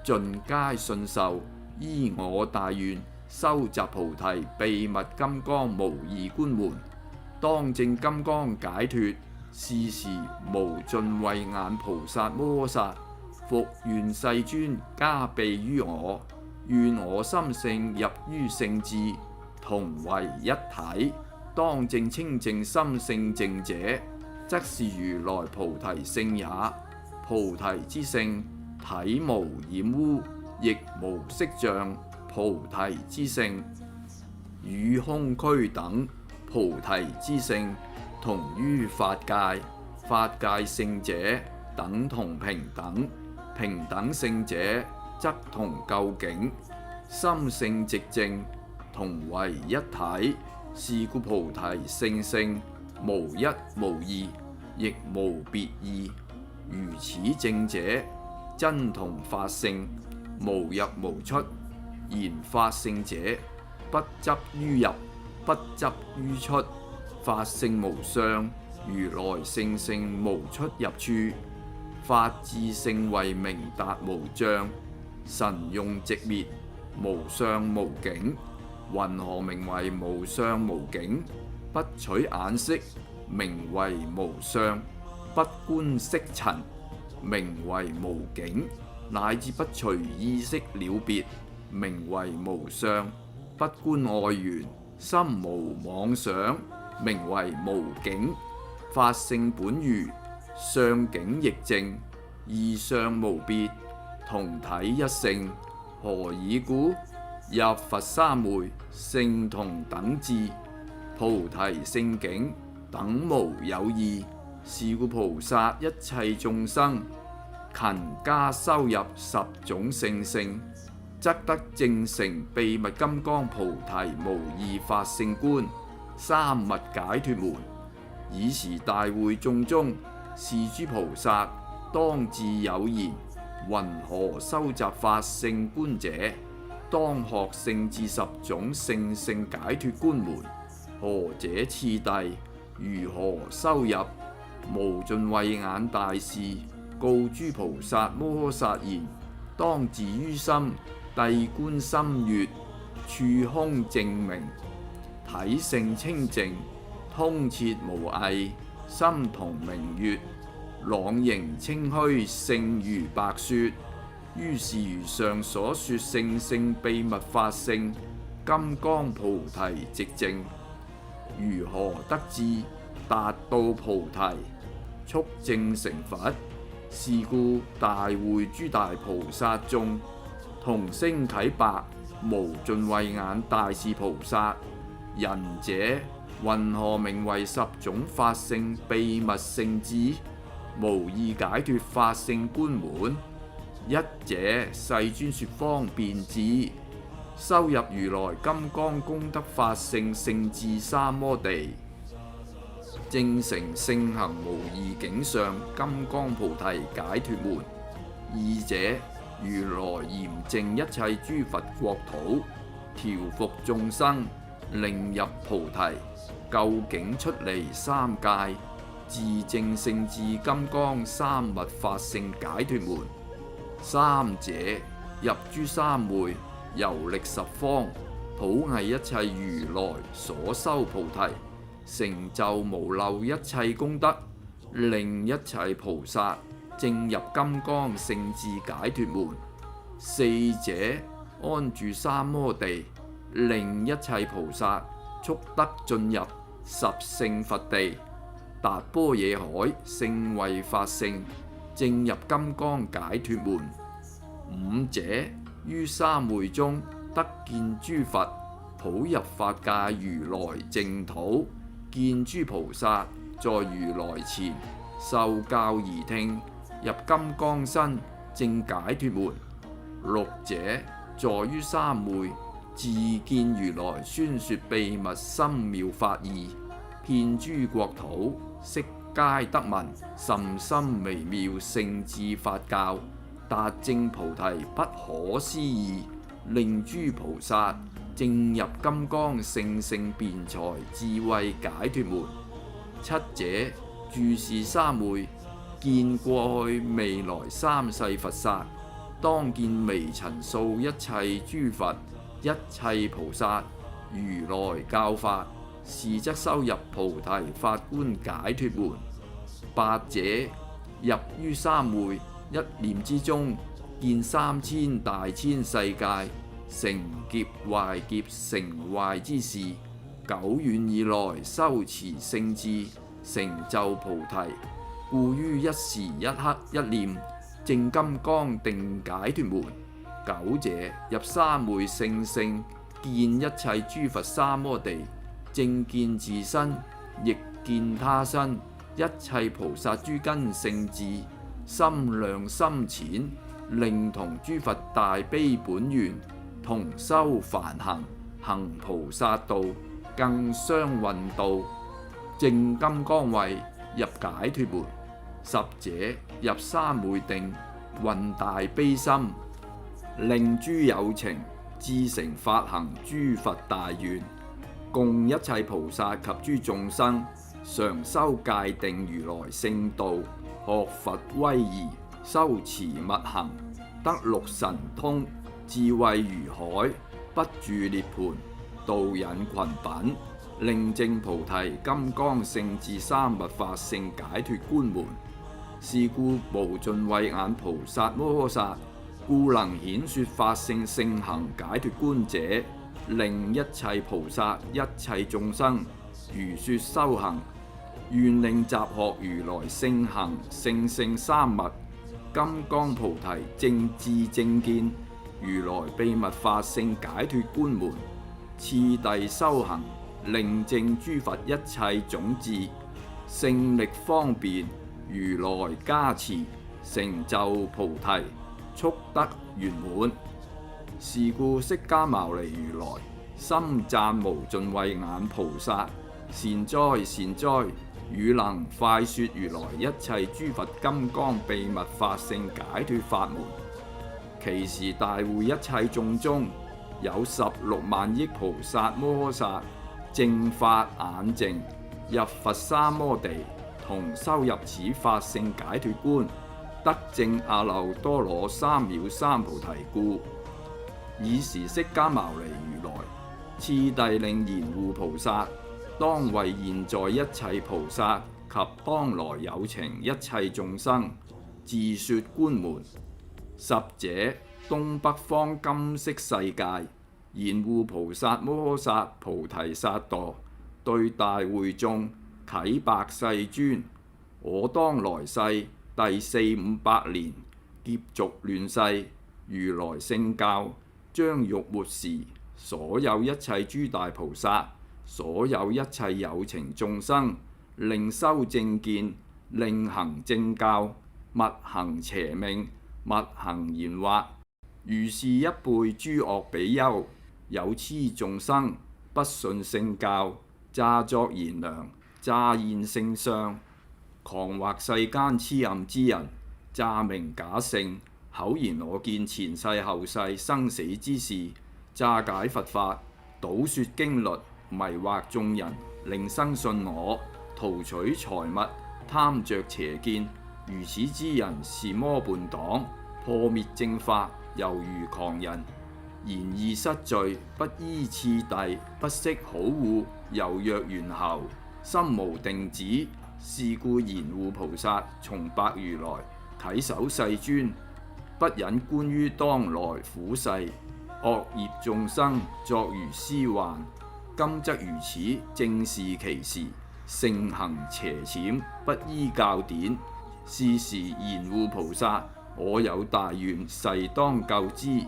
盡皆信受，依我大願，收集菩提秘密金剛無二觀門，當證金剛解脫。是時無盡慧眼菩薩摩薩，復願世尊加被於我，願我心性入於聖智，同為一體。當證清淨心性淨者，則是如來菩提性也。菩提之性，體無染污，亦無色相。菩提之性，與空虛等。菩提之性，同於法界。法界聖者，等同平等。平等聖者，則同究竟。心性寂靜，同為一體。是故菩提性無一無二，亦無別異。如此證者，真同法性，無入無出。言法性者，不執於入，不執於出。法性無相，如來聖性無出入處。法智性慧明達無障，神用寂滅，無相無境。云何名為無相無境？不取眼色，名為無相；不觀色塵，名為無境；乃至不隨意識了別，名為無相；不觀外緣，心無妄想，名為無境。法性本如，相境亦淨，二相無別，同體一性。何以故？入佛三昧，性同等至，菩提聖境等無有異。是故菩薩一切眾生，勤加修入十種聖性，則得證成秘密金剛菩提無二法性觀，三密解脫門。爾時大會眾中，是諸菩薩當自有言：云何收集法性觀者？當學聖智十種聖性解脫觀門。何者次第？如何修入？無盡慧眼大士告諸菩薩摩薩言：當自於心諦觀心悅，處空淨明，體性清淨，通徹無偽，心同明月，朗盈清虛，勝如白雪。於是如上所說聖性秘密法性金剛菩提寂靜，如何得至達到菩提，速證成佛？是故大會諸大菩薩眾同聲啟白無盡慧眼大士菩薩：仁者，云何名為十種法性秘密聖智，無二解脫法性觀門？一者，世尊說方便智，收入如來金剛功德法性聖智三摩地，證成聖行無二境相金剛菩提解脫門。二者，如來嚴淨一切諸佛國土，調伏眾生，令入菩提，究竟出離三界，自證聖智金剛三密法性解脫門。三者，入諸三昧，遊歷十方，普詣一切如來所修菩提，成就無漏一切功德，令一切菩薩證入金剛聖智解脫門。四者，安住三摩地，令一切菩薩速得進入十聖佛地，達般若海聖慧法性，證入金剛解脫門。五者，於三昧中得見諸佛，普入法界如來淨土，見諸菩薩在如來前受教而聽，入金剛身證解脫門。六者，在於三昧自見如來宣說秘密深妙法義，遍諸國土悉皆得聞甚深微妙聖智法教，達證菩提不可思議，令諸菩薩證入金剛聖性辯才智慧解脫門。七者，住是三昧，見過去未來三世佛剎，當見微塵數一切諸佛，一切菩薩如來教法，是則修入菩提法觀解脫門。八者入於三昧，一念之中見3000大千世界，成劫壞劫成壞之事，久遠以來修持聖智，成就菩提，故於一時一刻一念證金剛定解脫門。九者入三昧聖性，見一切諸佛三摩地，正見自身，亦見他身，一切菩薩諸根性智，心量深淺，令同諸佛大悲本願，同修梵行，行菩薩道，更相運道，證金剛位，入解脫門。十者入三昧定，運大悲心，令諸有情至成發行諸佛大願，共一切菩薩及諸眾生，常修戒定如來聖道，學佛威儀，修持密行，得六神通，智慧如海，不住涅槃，導引群品，令證菩提金剛聖智三密法性解脫觀門。是故無盡慧眼菩薩摩訶薩，故能顯說法性聖行解脫觀者，令一切菩薩一切眾生如說修行，願令習學如來聖行聖性三密，金剛菩提正智正見，如來秘密法性解脫觀門。次第修行，令證諸佛一切種智，勝力方便，如來加持，成就菩提，速得圓滿。是故釋迦牟尼如來心讚無盡慧眼菩薩，善哉善哉，汝能快說如來一切諸佛金剛秘密法性解脫法門。其時大會一切眾中，有16萬億菩薩摩訶薩，正法眼淨，入佛三摩地，同修入此法性解脫觀，得證阿耨多羅三藐三菩提故。爾時釋迦牟尼如來次第令賢護菩薩，當為現在一切菩薩及當來有情一切眾生，自說觀門。十者東北方金色世界，賢護菩薩摩訶薩菩提薩埵，對大會眾啟白世尊：我當來世第4、500年劫濁亂世，如來聖教將欲末時，所有一切諸大菩薩，所有一切有情眾生，令修正見，令行正教，勿行邪命，勿行言惑。如是一輩諸惡比丘，有痴眾生，不信聖教，詐作賢良，詐現聖相，誑惑世間痴暗之人，詐名假姓，口言我見前世後世生死之事，詐解佛法，倒說經律，迷惑眾人，令生信我，圖取財物，貪着邪見。如此之人是魔伴黨，破滅正法，猶如狂人，言意失序，不依次第，不識好惡，猶若猿猴，心無定止。是故賢護菩薩重白如來，稽首世尊，不忍觀於當來苦世，惡業眾生作如斯幻。今則如此，正是其時，盛行邪諂，不依教典。是時賢護菩薩，我有大願，誓當救之，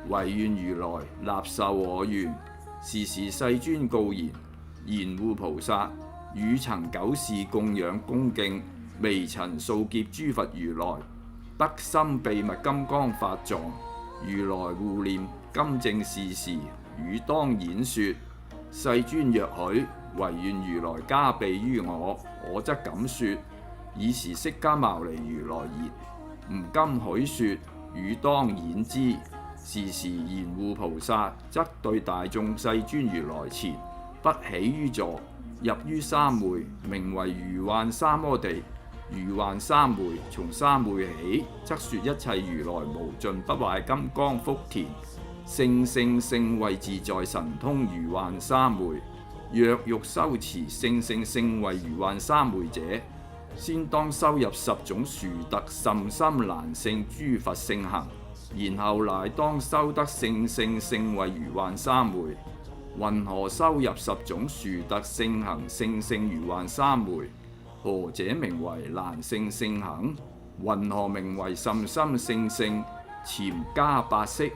唯願如來納受我願。是時世尊告言：賢護菩薩，汝曾久事供養恭敬，微塵數劫諸佛如來，得心秘密金剛法藏，如來護念，今正是時，汝當演說。世尊若許，唯願如來加庇於我，我則敢說。爾時釋迦牟尼如來言：吾今許說，汝當演之。是時賢護菩薩則對大眾世尊如來前，不起於座，入於三昧，名為如幻三摩地。如幻三昧，從三昧起，則說一切如來無盡不壞金剛福田。聖聖聖位自在神通如幻三昧。若欲修持聖聖聖位如幻三昧者，先當修入10種殊特甚深難勝諸佛聖行，然後乃當修得聖聖聖位如幻三昧。云何修入10種殊特聖行聖聖如幻三昧？何者名為難勝聖行？云何名為甚深聖聖？潛加八識，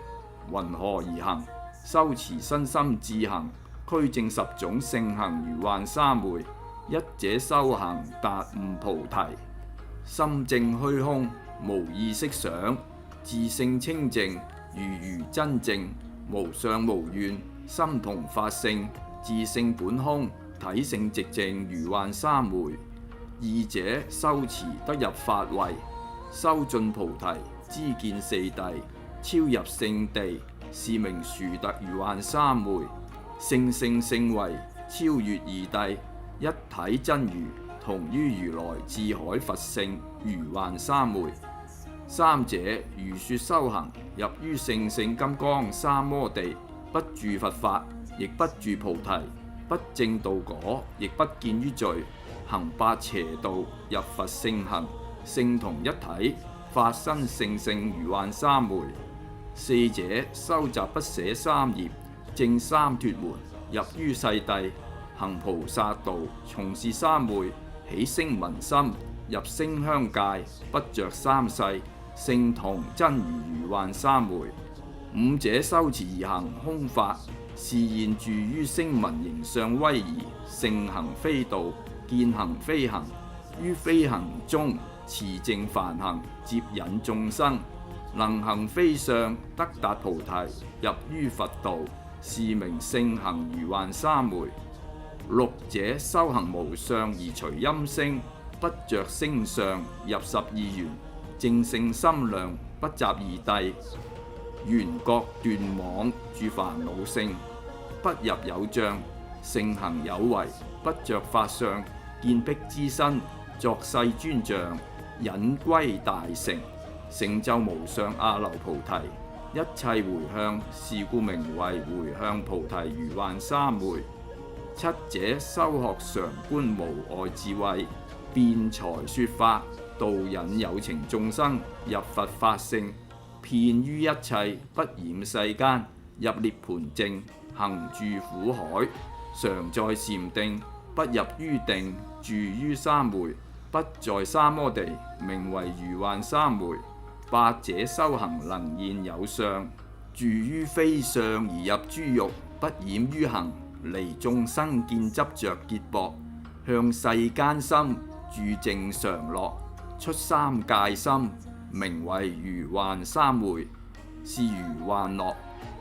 云何而行？修持身心智行，俱證10種聖行如幻三昧。一者修行達悟菩提，心證虛空，無意識想，自性清淨，如真正，無相無願，心同法性，自性本空，體性寂靜如幻三昧。二者修持得入法位，修盡菩提，知見四諦，超入聖地，是名殊特如幻三昧。聖聖聖位，超越二諦，一體真如，同於如來智海佛性如幻三昧。三者如說修行，入於聖聖金剛三摩地，不住佛法，亦不住菩提，不證道果，亦不見於罪，行八邪道，入佛聖行，聖同一體，法身聖聖如幻三昧。四者收集不捨三業，證三脫門，入於世諦，行菩薩道，從事三昧，起聲聞心，入聲香界，不着三世，聖同真如幻三昧。五者修持而行空法，示現住於聲聞形相威儀，聖行非道，見行非行，於非行中持淨梵行，接引眾生，能行非相，得達菩提，入於佛道，是名聖行如幻三昧。六者修行無相而隨音聲，不着聲相，入12緣，證聖心量，不雜二諦，緣覺斷妄，住煩惱性，不入有障，聖行有為，不着法相，見辟之身，作世尊像，引歸大成，成就無上阿耨菩提，一切迴向，是故名為迴向菩提如幻三昧。七者修學常觀無礙智慧，辯才說法，導引有情眾生，入佛法性，遍於一切，不染世間，入涅槃淨，行住苦海，常在禪定，不入於定，住於三昧，不在三摩地，名為如幻三昧。八者修行能現有相，住於非相而入諸欲，不染於行，離眾生見執着結縛，向世間心住淨常樂，出三界心，名為如幻三昧，是如幻樂。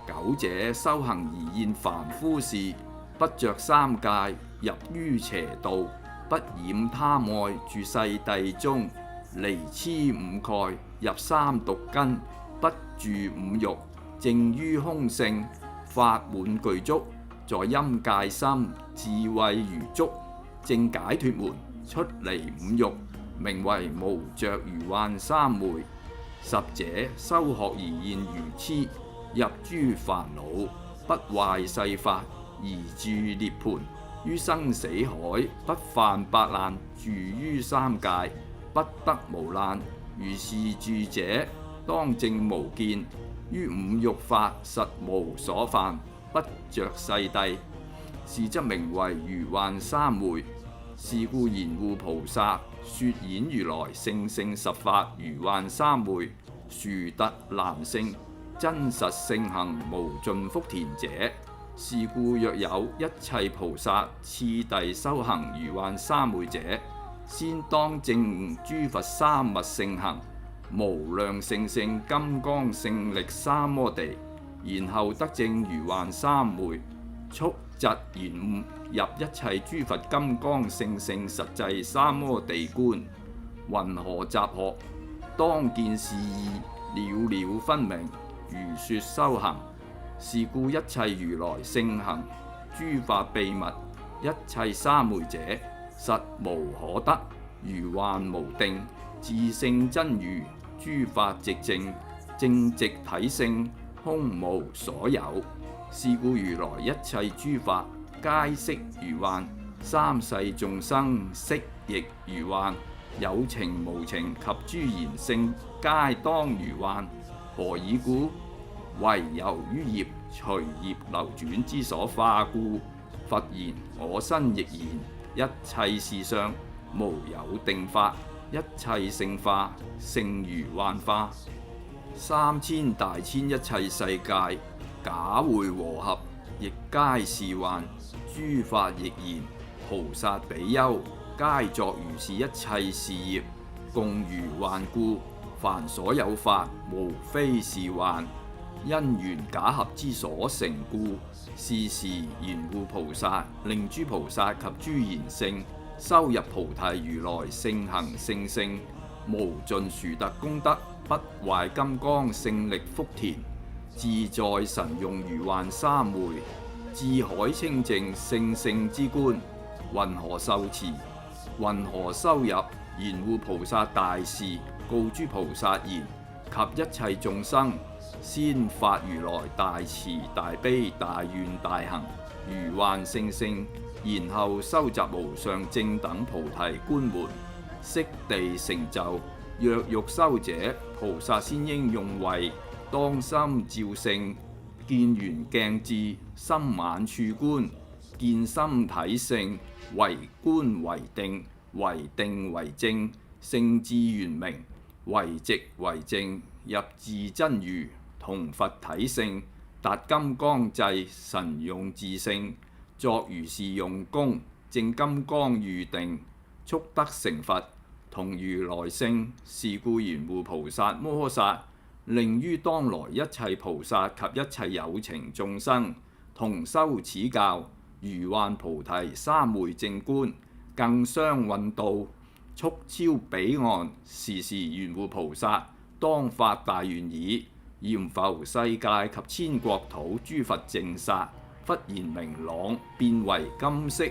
九者修行而現凡夫事，不着三界，入於邪道，不染貪愛，住世諦中，離痴五蓋，入三毒根，不住五欲，證於空性，法滿具足，在陰界心，智慧如竹，證解脫門，出離五欲，名為無着如幻三昧。十者修學而現愚痴，入諸煩惱，不壞世法，而住涅槃，於生死海，不犯八難，住於三界，不得無難。如是住者，當證無見，於五欲法實無所犯，不着世諦，是則名為如幻三昧。是故言護菩薩，說演如來聖聖實法如幻三昧，殊特難勝，真實聖行無盡福田者。是故若有一切菩薩次第修行如幻三昧者，先當證悟諸佛三密聖行，無量聖聖金剛勝力三摩地，然後得證如幻三昧，速疾言悟，入一切諸佛金剛聖聖實際三摩地觀。云何集學？當見是義，了了分明，如說修行。是故一切如來聖行，諸法秘密，一切三昧者，實無可得，如幻無定，自性真如，諸法寂靜，正直體性，空無所有。是故如來一切諸法，皆悉如幻。三世眾生悉亦如幻。有情無情及諸賢聖，皆當如幻。何以故？唯由於業隨業流轉之所化故。佛言：我身亦然。一切事相無有定法，一切聖化性如幻化。三千大千一切世界，假會和合，亦皆是幻。諸法亦然。菩薩比丘，皆作如是一切事業，共如幻故。凡所有法，無非是幻，因緣假合之所成故。是時賢護菩薩，令諸菩薩及諸賢聖，修入菩提如來聖行聖性，無盡殊特功德，不壞金剛勝力福田，自在神用如幻三昧，智海清淨聖聖之觀。云何受持？云何修入？賢護菩薩大士告諸菩薩言：及一切眾生，先發如來大慈大悲大願大行如幻聖性，然後收集無上正等菩提觀門，悉地成就。若欲修者，菩薩先應用慧，當心照性，見緣鏡智，心眼處觀，見心體性，為觀為定，為定為正，性智圓明，為寂為靜，入自真如，同佛體性，達金剛際神用自性，作如是用功，正金剛喻定，速得成佛，同如來性。是故賢護菩薩摩訶薩，令於當來一切菩薩及一切有情眾生，同修此教，如幻菩提三昧正觀，更相運道，速超彼岸。是時賢護菩薩，當發大願已，閻浮世界及千國土諸佛淨剎，忽然明朗，變為金色，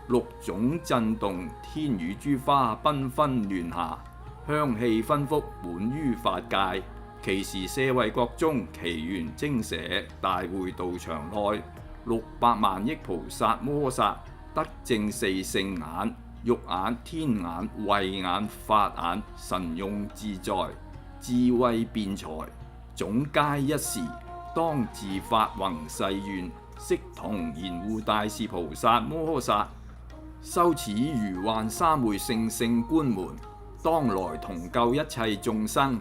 六種震動，天雨諸花繽紛亂霞，香氣熏覆滿於法界。其時舍衛國中，祇園精舍大會道場內，600萬億菩薩摩訶薩，得證四聖眼：肉眼、天眼、慧眼、法眼，神用自在，智慧辯才，總皆一時。當自發宏誓願，悉同賢護大士菩薩摩訶薩，修此如幻三昧聖性觀門，當來同救一切眾生，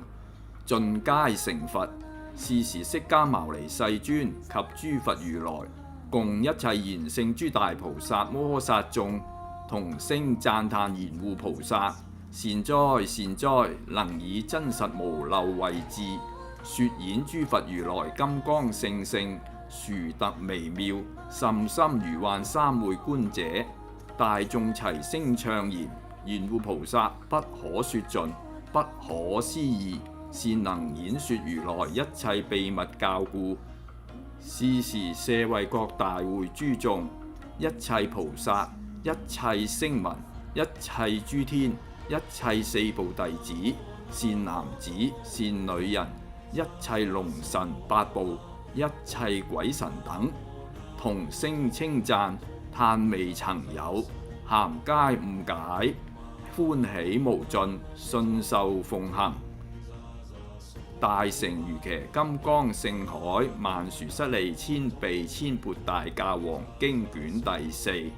盡皆成佛。是時釋迦牟尼世尊及諸佛如來，共一切賢聖諸大菩薩摩訶薩眾，同聲讚歎賢護菩薩：善哉善哉，能以真實無漏慧智，說演諸佛如來金剛聖性，殊特微妙，甚深如幻三昧觀者。大眾齊聲唱言：賢護菩薩不可說盡，不可思議，善能演說如來一切秘密教故。是時舍衛國大會諸眾，一切菩薩，一切聲聞，一切諸天，一切四部弟子，善男子善女人，一切龍神八部，一切鬼神等，同聲稱讚，歎未曾有，咸皆誤解，歡喜無盡，信受奉行。大乘如騎金剛勝海，曼殊室利千臂千缽大教王經卷第4。